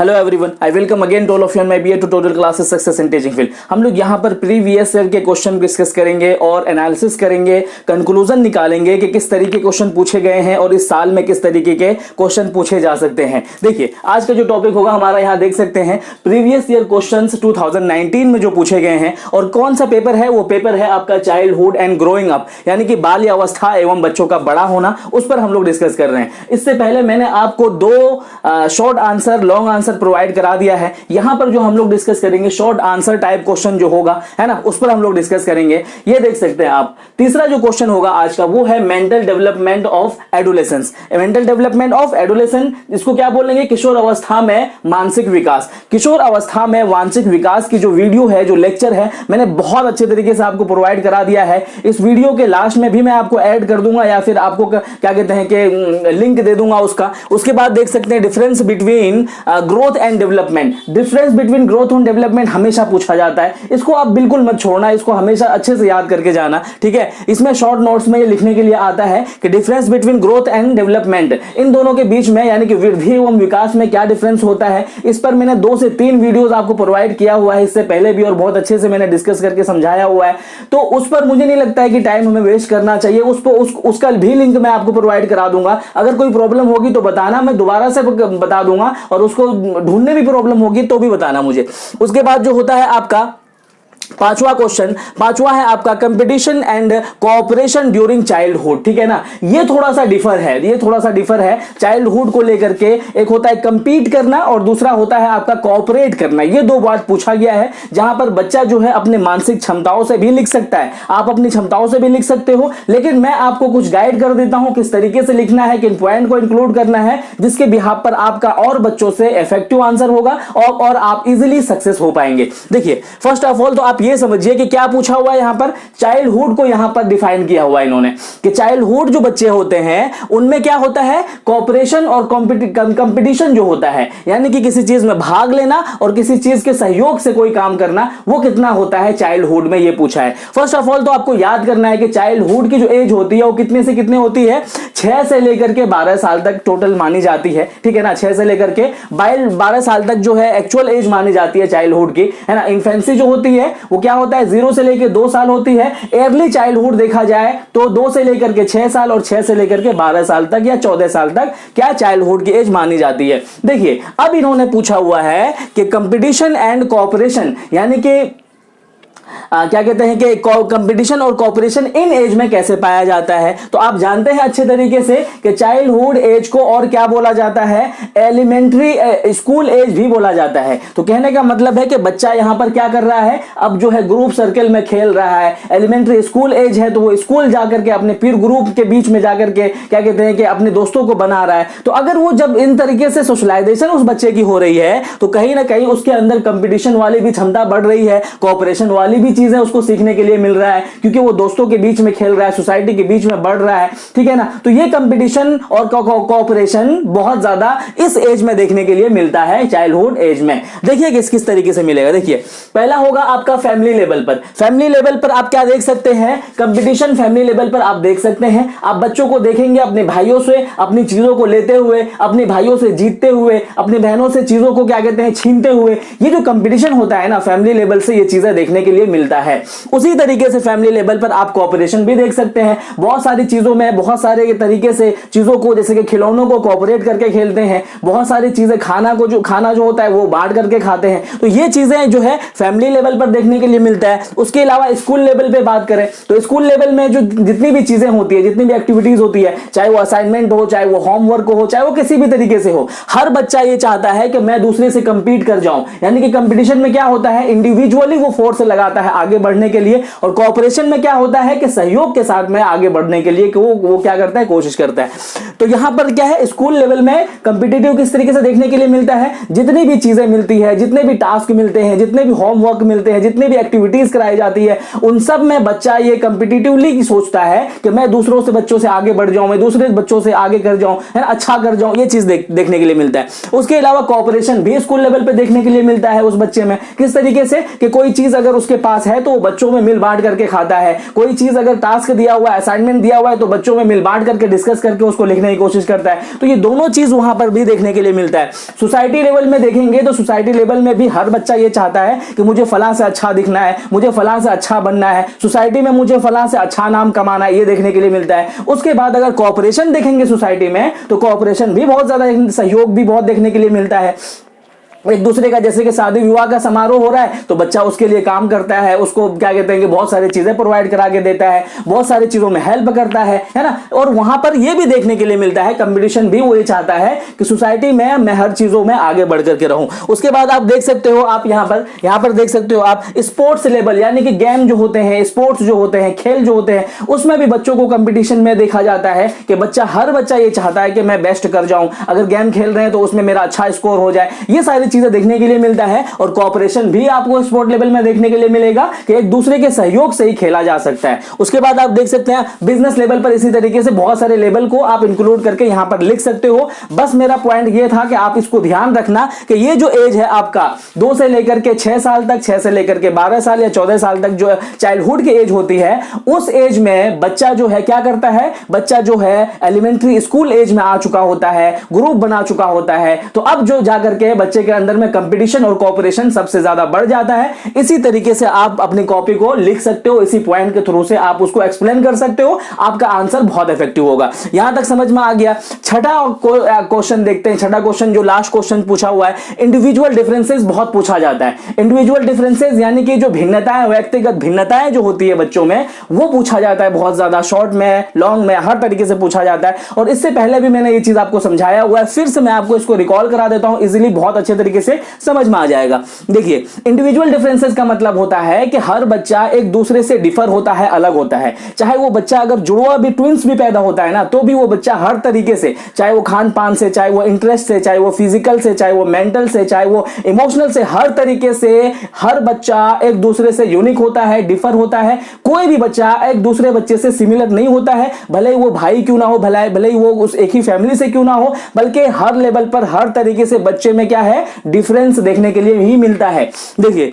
Hello everyone, I welcome again to all of you on my BA tutorial classes success in teaching field. हम लोग यहाँ पर previous year के question discuss करेंगे और analysis करेंगे, कंक्लूजन निकालेंगे कि किस तरीके के क्वेश्चन पूछे गए हैं और इस साल में किस तरीके के क्वेश्चन पूछे जा सकते हैं। देखिए आज का जो टॉपिक होगा हमारा, यहाँ देख सकते हैं प्रीवियस ईयर क्वेश्चन 2019 में जो पूछे गए हैं। और कौन सा पेपर है? वो पेपर है आपका चाइल्डहुड एंड ग्रोइंग अप, यानी कि बाल्यावस्था एवं बच्चों का बड़ा होना, उस पर हम लोग डिस्कस कर रहे हैं। इससे पहले मैंने आपको दो short answer long answer provide करा दिया है। यहां पर जो हम लोग डिस्कस करेंगे शॉर्ट आंसर टाइप क्वेश्चन जो होगा, है ना, उस पर हम लोग डिस्कस करेंगे। ये देख सकते हैं आप। तीसरा जो क्वेश्चन होगा आज का वो है mental development of adolescence. Mental development of adolescence, इसको क्या बोलेंगे? किशोर अवस्था में मानसिक विकास। किशोर अवस्था में मानसिक विकास की जो वीडियो है, जो लेक्चर है, मैंने बहुत अच्छे तरीके से आपको प्रोवाइड करा दिया है। इस वीडियो के लास्ट में भी मैं आपको ऐड कर दूंगा या फिर आपको क्या कहते हैं कि लिंक दे दूंगा उसका। उसके बाद देख सकते हैं difference between growth and development. Difference between growth and development हमेशा पूछा जाता है, इसको आप बिल्कुल मत छोड़ना, इसको हमेशा अच्छे से याद करके जाना, ठीक है। इसमें शॉर्ट नोट्स में ये लिखने के लिए आता है कि difference between growth and development, इन दोनों के बीच में यानी कि वृद्धि एवं विकास में क्या डिफरेंस होता है। इस पर मैंने 2 से 3 वीडियोस आपको प्रोवाइड किया हुआ है इससे पहले भी, और बहुत अच्छे से मैंने डिस्कस करके समझाया हुआ है। तो उस पर मुझे नहीं लगता है कि टाइम हमें वेस्ट करना चाहिए। उसका भी लिंक मैं आपको प्रोवाइड करा दूंगा। अगर कोई प्रॉब्लम होगी तो बताना, मैं दोबारा से बता दूंगा, और उसको ढूंढने भी प्रॉब्लम होगी तो भी बताना मुझे। उसके बाद जो होता है आपका पांचवा क्वेश्चन, पांचवा है आपका competition and cooperation during childhood, ठीक है ना। ये थोड़ा सा डिफर है चाइल्डहुड को लेकर के। एक होता है कंपीट करना और दूसरा होता है आपका कोऑपरेट करना। ये 2 बात पूछा गया है, जहां पर बच्चा जो है अपने मानसिक क्षमताओं से भी लिख सकता है, आप अपनी क्षमताओं से भी लिख सकते हो, लेकिन मैं आपको कुछ गाइड कर देता हूं किस तरीके से लिखना है, किन पॉइंट को इंक्लूड करना है, जिसके बिहाफ पर आपका और बच्चों से इफेक्टिव आंसर होगा और आप इजीली सक्सेस हो पाएंगे। देखिए फर्स्ट ऑफ ऑल तो आप ये समझिए कि क्या पूछा हुआ है यहां पर। चाइल्डहुड को यहां पर डिफाइन किया हुआ है इन्होंने कि चाइल्डहुड जो बच्चे होते हैं उनमें क्या होता है, कोऑपरेशन और कंपटीशन जो होता है, यानी कि किसी चीज में भाग लेना और किसी चीज के सहयोग से कोई काम करना, वो कितना होता है चाइल्डहुड में, ये पूछा है। फर्स्ट ऑफ ऑल तो आपको याद करना है कि चाइल्डहुड की जो एज होती है वो कितने से कितने होती है, 6 से लेकर के 12 साल तक टोटल मानी जाती है, ठीक है ना। 6 से लेकर के 12 साल तक जो है एक्चुअल एज मानी जाती है चाइल्डहुड की, है ना। इन्फेंसी जो होती है वो क्या होता है, 0 से लेकर 2 साल होती है। अर्ली चाइल्डहुड देखा जाए तो 2 से लेकर के 6 साल और 6 से लेकर के 12 साल तक या 14 साल तक क्या चाइल्डहुड की एज मानी जाती है। देखिए अब इन्होंने पूछा हुआ है कि कंपटीशन एंड कोऑपरेशन, यानी कि क्या कहते हैं कि कंपटीशन और कोऑपरेशन इन एज में कैसे पाया जाता है। तो आप जानते हैं अच्छे तरीके से कि चाइल्डहुड एज को और क्या बोला जाता है, एलिमेंट्री स्कूल एज भी बोला जाता है। तो कहने का मतलब है कि बच्चा यहां पर क्या कर रहा है, अब जो है ग्रुप सर्कल में खेल रहा है। एलिमेंट्री स्कूल एज है तो वो स्कूल जाकर के अपने पीर ग्रुप के बीच में जाकर के क्या कहते हैं कि अपने दोस्तों को बना रहा है। तो अगर वो जब इन तरीके से सोशलाइजेशन उस बच्चे की हो रही है तो कहीं ना कहीं उसके अंदर कंपटीशन वाली भी क्षमता बढ़ रही है, कोऑपरेशन वाली भी चीजें उसको सीखने के लिए मिल रहा है, क्योंकि वो दोस्तों के बीच में खेल रहा है, सोसाइटी के बीच में बढ़ रहा है, ठीक है ना। तो ये कंपटीशन और कोऑपरेशन बहुत ज्यादा इस एज में देखने के लिए मिलता है, चाइल्डहुड एज में। देखिए किस किस तरीके से मिलेगा। देखिए पहला होगा आपका फैमिली लेवल पर। फैमिली लेवल पर आप क्या देख सकते हैं, कंपटीशन फैमिली लेवल पर आप देख सकते हैं। आप बच्चों को देखेंगे अपने भाइयों से अपनी चीजों को लेते हुए, अपने भाइयों से जीतते हुए, अपनी बहनों से चीजों को क्या कहते हैं छीनते हुए। ये जो कंपटीशन होता है ना फैमिली लेवल से, ये चीजें देखने के लिए मिलता है। उसी तरीके से फैमिली लेवल पर आप कोऑपरेशन भी देख सकते हैं। बहुत सारी चीजों में बहुत सारे तरीके से चीजों को, जैसे कि खिलौनों को कोऑपरेट करके खेलते हैं, बहुत सारी चीजें खाना जो होता है वो बांट करके खाते हैं। तो ये चीजें जो है फैमिली लेवल पर देखने के लिए मिलता है। उसके अलावा स्कूल लेवल पे बात करें तो स्कूल लेवल में जो जितनी भी चीजें होती है, जितनी भी एक्टिविटीज होती है, चाहे वो असाइनमेंट हो, चाहे वो होमवर्क हो, चाहे वो किसी भी तरीके से हो, हर बच्चा ये चाहता है कि मैं दूसरे से कंपीट कर जाऊं। यानी कि कंपटीशन में क्या होता है, इंडिविजुअली वो फोर्स लगाता है आगे बढ़ने के लिए, और कोऑपरेशन में क्या होता है कि सहयोग के साथ में आगे बढ़ने के लिए कि वो क्या करता है, कोशिश करता है। तो यहां पर क्या है, स्कूल लेवल में कंपीटिटिव किस तरीके से देखने के लिए मिलता है, जितनी भी चीजें मिलती है, जितने भी टास्क मिलते हैं, जितने भी होमवर्क मिलते हैं, जितने भी एक्टिविटीज कराई जाती है, उन सब में बच्चा ये कंपीटिटिवली सोचता है कि मैं दूसरों से बच्चों से आगे बढ़ जाऊं, मैं दूसरे बच्चों से आगे कर जाऊं, है अच्छा कर जाऊं। ये चीज देखने के लिए मिलता है। उसके अलावा कोऑपरेशन भी स्कूल लेवल पे देखने के लिए मिलता है उस बच्चे में। किस तरीके से कि कोई चीज अगर उसके पास है तो वो बच्चों में मिल बांट करके खाता है। कोई चीज अगर टास्क दिया हुआ है, असाइनमेंट दिया हुआ है, तो बच्चों में मिल बांट करके डिस्कस करके उसको लिखने की कोशिश करता है। तो ये दोनों चीज वहां पर भी देखने के लिए मिलता है। सोसाइटी लेवल में देखेंगे तो सोसाइटी लेवल में भी हर बच्चा ये चाहता है कि मुझे फलां से अच्छा दिखना है, मुझे फलां से अच्छा बनना है, सोसाइटी में मुझे फलां से अच्छा नाम कमाना है, ये देखने के लिए मिलता है। उसके बाद अगर कोऑपरेशन देखेंगे सोसाइटी में तो कोऑपरेशन भी बहुत ज्यादा, सहयोग भी बहुत देखने के लिए मिलता है। एक दूसरे का, जैसे कि शादी विवाह का समारोह हो रहा है तो बच्चा उसके लिए काम करता है, उसको क्या कहते हैं कि बहुत सारी चीजें प्रोवाइड करा के देता है, बहुत सारी चीजों में हेल्प करता है ना। और वहां पर यह भी देखने के लिए मिलता है, कंपटीशन भी वो ये चाहता है कि सोसाइटी में मैं हर चीजों में आगे बढ़ करके रहूं। उसके बाद आप देख सकते हो, आप यहां पर देख सकते हो आप स्पोर्ट्स लेवल, यानी कि गेम जो होते हैं, स्पोर्ट्स जो होते हैं, खेल जो होते हैं, उसमें भी बच्चों को कंपटीशन में देखा जाता है कि हर बच्चा ये चाहता है कि मैं बेस्ट कर जाऊं, अगर गेम खेल रहे हैं तो उसमें मेरा अच्छा स्कोर हो जाए, ये सारी चीजें देखने के लिए मिलता है। और कोऑपरेशन भी आपको स्पोर्ट लेवल में देखने के लिए मिलेगा कि एक दूसरे के सहयोग से ही खेला जा सकता है। उसके बाद आप देख सकते हैं बिजनेस लेवल पर इसी तरीके से बहुत सारे लेवल को आप इंक्लूड करके यहां पर लिख सकते हो। बस मेरा पॉइंट यह था कि आप इसको ध्यान रखना कि ये जो एज है आपका 2 से लेकर के 6 साल तक, 6 से लेकर के 12 साल या 14 साल तक जो चाइल्डहुड की एज होती है, उस एज में बच्चा जो है क्या करता है, बच्चा जो है एलिमेंट्री स्कूल एज में आ चुका होता है, ग्रुप बना चुका होता है। तो अब जो जाकर के बच्चे के अंदर में कंपटीशन और कोऑपरेशन सबसे ज्यादा बढ़ जाता है। इसी तरीके से आप अपनी कॉपी को लिख सकते हो, इसी पॉइंट के थ्रू से आप उसको एक्सप्लेन कर सकते हो, आपका आंसर बहुत इफेक्टिव होगा। यहां तक समझ में आ गया। छठा क्वेश्चन देखते हैं। छठा क्वेश्चन जो लास्ट क्वेश्चन पूछा हुआ है, इंडिविजुअल डिफरेंसेस बहुत पूछा जाता है। इंडिविजुअल डिफरेंसेस यानी कि जो भिन्नताएं, व्यक्तिगत भिन्नताएं जो होती है बच्चों में, वो पूछा जाता है बहुत ज्यादा, शॉर्ट में, लॉन्ग में, हर तरीके से पूछा जाता है। और इससे पहले भी मैंने ये चीज आपको समझाया हुआ है, फिर से मैं आपको इसको रिकॉल करा देता हूं, इजीली बहुत अच्छे तरीके से समझ में आ जाएगा। देखिए, इंडिविजुअल डिफरेंसेस का मतलब होता है कि हर बच्चा एक दूसरे से डिफर होता है, अलग होता है। चाहे वो बच्चा अगर जुड़वा भी, ट्विंस भी पैदा होता है ना, तो भी वो बच्चा हर तरीके से, चाहे वो खान पान से, चाहे वो इंटरेस्ट से, चाहे वो फिजिकल से, चाहे वो मेंटल से, चाहे वो इमोशनल से, हर तरीके से हर बच्चा एक दूसरे से यूनिक होता है, डिफर होता है। कोई भी बच्चा एक दूसरे बच्चे से सिमिलर नहीं होता है, भले ही वो भाई क्यों ना हो, भले ही वो उस एक ही फैमिली से क्यों ना हो, बल्कि हर लेवल पर, हर तरीके से बच्चे में क्या है, डिफरेंस देखने के लिए ही मिलता है। देखिए,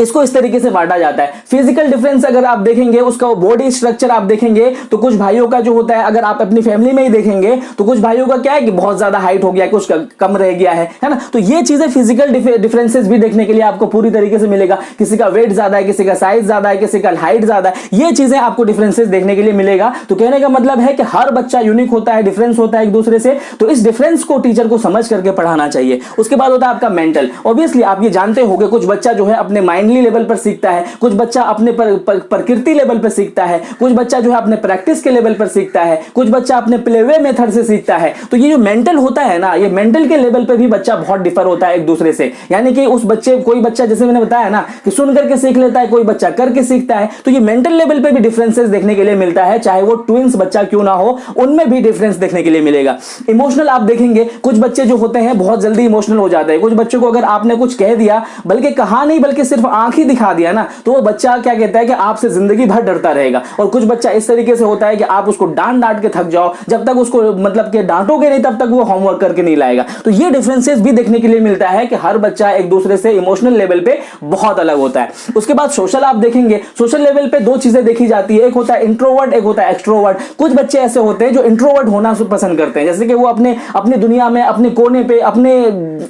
इसको इस तरीके से बांटा जाता है। फिजिकल डिफरेंस अगर आप देखेंगे, उसका बॉडी स्ट्रक्चर आप देखेंगे तो कुछ भाइयों का जो होता है, अगर आप अपनी फैमिली में ही देखेंगे तो कुछ भाइयों का क्या है कि बहुत ज्यादा हाइट हो गया, कुछ कम रह गया है ना। तो ये चीजें फिजिकल डिफरेंसेस भी देखने के लिए आपको पूरी तरीके से मिलेगा। किसी का वेट ज्यादा है, किसी का साइज ज्यादा है, किसी का हाइट ज्यादा है, ये चीजें आपको डिफरेंसेस देखने के लिए मिलेगा। तो कहने का मतलब है कि हर बच्चा यूनिक होता है, डिफरेंस होता है एक दूसरे से। तो इस डिफरेंस को टीचर को समझ करके पढ़ाना चाहिए। उसके बाद होता है आपका मेंटल। ऑब्वियसली आप ये जानते होंगे, कुछ बच्चा जो है अपने माइंडली लेवल पर सीखता है, कुछ बच्चा अपने प्रकृति लेवल पर सीखता है, कुछ बच्चा जो है अपने प्रैक्टिस के लेवल पर सीखता है, कुछ बच्चा अपने प्लेवे मेथड से सीखता है। तो ये जो मेंटल होता है ना, ये मेंटल के लेवल पे भी बच्चा बहुत डिफर होता है एक दूसरे से। यानी कि उस बच्चे, कोई बच्चा जैसे मैंने बताया ना कि सुन करके सीख लेता है, कोई बच्चा करके सीखता है। तो ये मेंटल लेवल पे भी डिफरेंसेस देखने के लिए मिलता है, चाहे वो ट्विंस बच्चा क्यों ना हो, उनमें भी डिफरेंस देखने के लिए मिलेगा। इमोशनल आप देखेंगे, कुछ बच्चे जो होते हैं बहुत जल्दी इमोशनल हो जाते हैं। कुछ बच्चों को अगर आपने कुछ कह दिया, बल्कि कहा नहीं बल्कि सिर्फ आंख ही दिखा दिया ना, तो वो बच्चा क्या कहता है कि आपसे जिंदगी भर डरता रहेगा। और कुछ बच्चा इस तरीके से होता है कि आप उसको डांट डांट के थक जाओ, जब तक उसको मतलब कि डांटोगे नहीं तब तक वो होमवर्क करके नहीं लाएगा। तो ये डिफरेंसेस भी देखने के लिए मिलता है कि हर बच्चा एक दूसरे से इमोशनल लेवल पे बहुत अलग होता है। उसके बाद सोशल आप देखेंगे, सोशल लेवल पे दो चीजें देखी जाती है, एक होता है इंट्रोवर्ट, एक होता है एक्सट्रोवर्ट। कुछ बच्चे ऐसे होते हैं जो इंट्रोवर्ट होना पसंद करते हैं, जैसे कि वो अपने दुनिया में, अपने कोने पे, अपने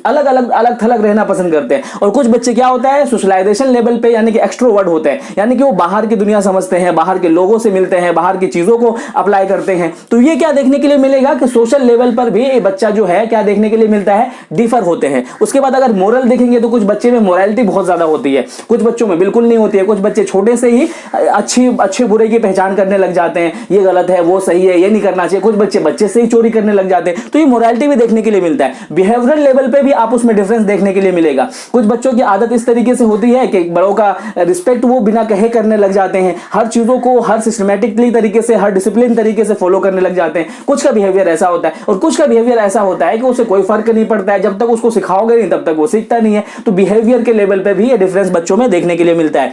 अलग थलग रहना पसंद करते हैं। और कुछ बच्चे क्या होता है, सोशलाइजेशन लेवल पे यानी कि एक्सट्रोवर्ट होते हैं, यानी कि वो बाहर की दुनिया समझते हैं, बाहर के लोगों से मिलते हैं, बाहर की चीजों को अप्लाई करते हैं। तो ये क्या देखने के लिए मिलेगा कि सोशल लेवल पर भी ये बच्चा जो है क्या देखने के लिए मिलता है, डिफर होते हैं। उसके बाद अगर मोरल देखेंगे तो कुछ बच्चे में मोरालिटी बहुत ज्यादा होती है, कुछ बच्चों में बिल्कुल नहीं होती है। कुछ बच्चे छोटे से ही अच्छे बुरे की पहचान करने लग जाते हैं, ये गलत है, वो सही है, ये नहीं करना चाहिए। कुछ बच्चे से ही चोरी करने लग जाते हैं। तो ये मोरालिटी भी देखने के लिए मिलता है। बिहेवियरल लेवल पे भी आप उसमें डिफरेंस देखने के लिए मिलेगा। कुछ बच्चों की आदत इस तरीके से होती है कि बड़ों का रिस्पेक्ट वो बिना कहे करने लग जाते हैं, हर चीजों को हर सिस्टमैटिकली तरीके से, हर डिसिप्लिन तरीके से फॉलो करने लग जाते हैं। कुछ का बिहेवियर ऐसा होता है और कुछ का बिहेवियर ऐसा होता है कि उसे कोई फर्क नहीं पड़ता है, जब तक उसको सिखाओगे नहीं तब तक वो सीखता नहीं है। तो बिहेवियर के लेवल पे भी ये डिफरेंस बच्चों में देखने के लिए मिलता है।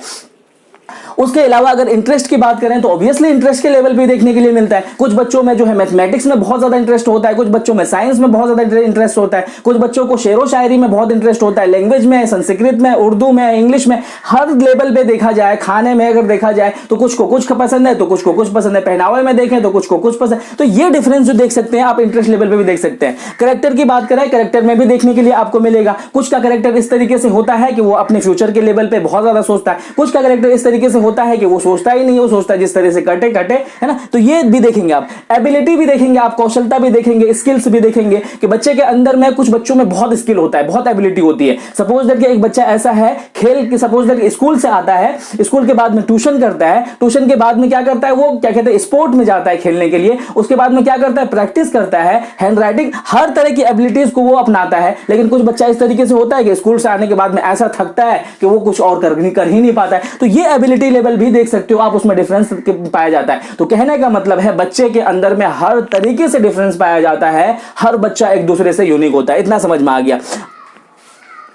उसके अलावा अगर इंटरेस्ट की बात करें तो ऑब्वियसली इंटरेस्ट के लेवल पे देखने के लिए मिलता है। कुछ बच्चों में जो है मैथमेटिक्स में बहुत ज्यादा इंटरेस्ट होता है, कुछ बच्चों में साइंस में बहुत ज्यादा इंटरेस्ट होता है, कुछ बच्चों को शेरो शायरी में बहुत इंटरेस्ट होता है, लैंग्वेज में, संस्कृत में, उर्दू में, इंग्लिश में, हर लेवल पे देखा जाए। खाने में अगर देखा जाए तो कुछ को कुछ पसंद है तो कुछ को कुछ पसंद है, पहनावे में देखें तो कुछ को कुछ पसंद। तो ये डिफरेंस जो देख सकते हैं आप इंटरेस्ट लेवल पे भी देख सकते हैं। कैरेक्टर की बात करें, कैरेक्टर में भी देखने के लिए आपको मिलेगा। कुछ का कैरेक्टर इस तरीके से होता है कि वो अपने फ्यूचर के लेवल पे बहुत ज्यादा सोचता है, कुछ का कैरेक्टर इस तरीके से होता है कि वो सोचता ही नहीं, वो सोचता है जिस तरह से कटे कटे, है ना। तो ये भी देखेंगे आप, एबिलिटी भी देखेंगे आप, कौशलता भी देखेंगे, स्किल्स भी देखेंगे कि बच्चे के अंदर में, कुछ बच्चों में बहुत स्किल होता है, बहुत एबिलिटी होती है। सपोज दैट कि एक बच्चा ऐसा है खेल की, सपोज दैट स्कूल से आता है, स्कूल के बाद में ट्यूशन करता है, ट्यूशन के बाद में क्या करता है, वो क्या कहते हैं स्पोर्ट में जाता है खेलने के लिए, उसके बाद में क्या करता है प्रैक्टिस करता है, हैंड राइटिंग, हर तरह की एबिलिटीज को वो अपनाता है। लेकिन कुछ बच्चा इस तरीके से होता है कि स्कूल से आने के बाद में ऐसा थकता है कि वो कुछ और कर ही नहीं पाता है। तो ये एबिलिटी लेवल भी देख सकते हो आप, उसमें डिफरेंस पाया जाता है। तो कहने का मतलब है बच्चे के अंदर में हर तरीके से डिफरेंस पाया जाता है, हर बच्चा एक दूसरे से यूनिक होता है। इतना समझ में आ गया।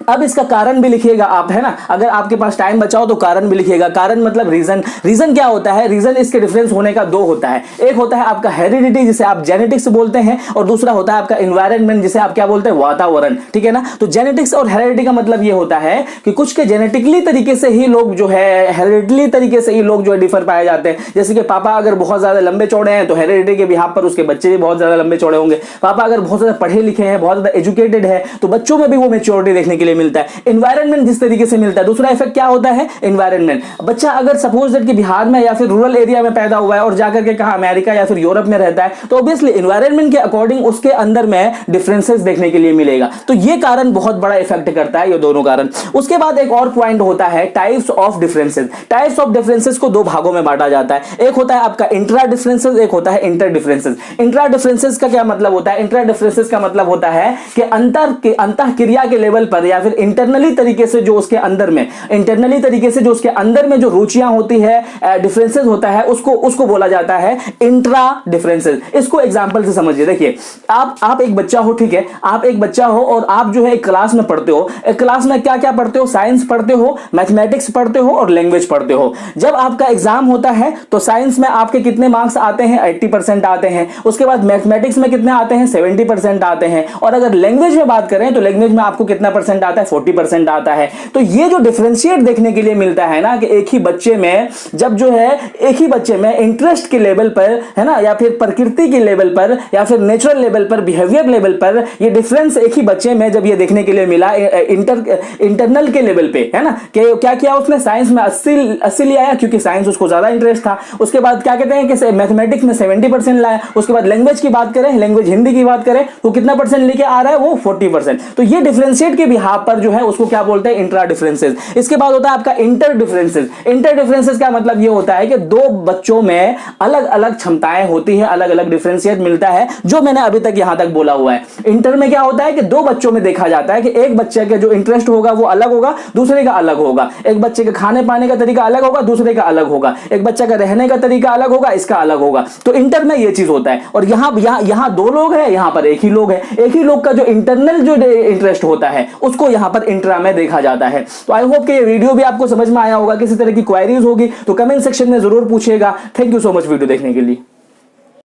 अब इसका कारण भी लिखिएगा आप, है ना, अगर आपके पास टाइम बचाओ तो कारण भी लिखिएगा। कारण मतलब रीजन। रीजन क्या होता है, रीजन इसके डिफरेंस होने का दो होता है। एक होता है आपका हेरिडिटी जिसे आप जेनेटिक्स बोलते हैं, और दूसरा होता है आपका एनवायरनमेंट जिसे आप क्या बोलते हैं, वातावरण। ठीक है ना। तो जेनेटिक्स और हेरिडिटी का मतलब ये होता है कि कुछ के जेनेटिकली तरीके से ही लोग जो है, हेरिडिटली तरीके से ही लोग जो है डिफर पाए जाते हैं। जैसे कि पापा अगर बहुत ज्यादा लंबे चौड़े हैं तो हेरिडिटी के बिहाफ पर उसके बच्चे भी बहुत ज्यादा लंबे चौड़े होंगे। पापा अगर बहुत ज्यादा पढ़े लिखे हैं, बहुत ज्यादा एजुकेटेड है, तो बच्चों में भी वो मेच्योरिटी देखने के लिए मिलता है। एनवायरनमेंट जिस तरीके से मिलता है, दूसरा इफेक्ट क्या होता है, एनवायरनमेंट। बच्चा अगर सपोज दैट कि बिहार में या फिर रूरल एरिया में पैदा हुआ है और जाकर के कहा अमेरिका या फिर यूरोप में रहता है, तो ऑब्वियसली एनवायरनमेंट के अकॉर्डिंग उसके अंदर में डिफरेंसेस देखने के लिए मिलेगा। तो ये कारण बहुत बड़ा इफेक्ट करता है, ये दोनों कारण। उसके बाद एक और पॉइंट होता है types of differences. Types of differences को दो भागों में बांटा जाता है। एक होता है आपका इंट्रा डिफरेंसेस, एक होता है इंटर डिफरेंसेस। इंट्रा डिफरेंसेस का क्या मतलब होता है, इंट्रा डिफरेंसेस का मतलब होता है कि अंतः क्रिया के लेवल पर या फिर इंटरनली तरीके से जो उसके अंदर में, इंटरनली तरीके से जो उसके अंदर में जो रुचियां होती है, डिफरेंसेस होता है, उसको बोला जाता है इंट्रा डिफरेंसेस। इसको एग्जांपल से समझिए। देखिए आप एक बच्चा हो, ठीक है, आप एक बच्चा हो और आप जो है एक क्लास में पढ़ते हो। एक क्लास में क्या क्या पढ़ते हो, साइंस पढ़ते हो, मैथमेटिक्स पढ़ते हो और लैंग्वेज पढ़ते हो। जब आपका एग्जाम होता है तो साइंस में आपके कितने मार्क्स आते हैं, 80% आते हैं। उसके बाद मैथमेटिक्स में कितने आते हैं, 70% आते हैं। और अगर लैंग्वेज में बात करें तो लैंग्वेज में आपको कितना परसेंट आता है, 40% आता है। तो ये जो डिफरेंशिएट देखने के लिए मिलता है ना, कि एक ही बच्चे में, जब जो है एक ही बच्चे में इंटरेस्ट के लेवल पर, है ना, या फिर प्रकृति के लेवल पर या फिर नेचुरल लेवल पर, बिहेवियर लेवल पर, ये डिफरेंस एक ही बच्चे में जब ये देखने के लिए मिला इंटरनल के लेवल पे, है ना, कि क्या किया उसने, साइंस में 80 ले आया क्योंकि साइंस उसको ज्यादा इंटरेस्ट था। उसके बाद क्या कहते हैं कि मैथमेटिक्स में 70% लाया। उसके बाद लैंग्वेज की बात करें, लैंग्वेज हिंदी की बात करें तो कितना परसेंट लेके आ रहा है, वो 40%। तो ये डिफरेंशिएट के बिहाफ पर जो है उसको क्या बोलते हैं, इंट्रा डिफरेंसेस। इसके बाद होता है आपका इंटर डिफरेंसेस। इंटर डिफरेंसेस का मतलब ये होता है कि दो बच्चों में अलग अलग क्षमताएं होती है, अलग अलग डिफरेंशिएट मिलता है, जो मैंने अभी तक यहां तक बोला हुआ है। इंटर में क्या होता है कि दो बच्चों में देखा जाता है कि एक बच्चे का जो इंटरेस्ट होगा वो अलग होगा, दूसरे का अलग होगा। एक बच्चे के खाने पाने का तरीका अलग होगा, दूसरे का अलग होगा। एक बच्चे का रहने का तरीका अलग होगा, इसका अलग होगा। तो इंटर में ये चीज होता है। और यहां दो लोग हैं, यहां पर एक ही लोग है। एक ही लोग का जो इंटरनल जो इंटरेस्ट होता है उसको यहां पर इंट्रा में देखा जाता है। तो आई होप कि ये वीडियो भी आपको समझ में आया होगा। किसी तरह की क्वेरीज होगी तो कमेंट सेक्शन में जरूर पूछिएगा। Thank you so much video देखने के लिए।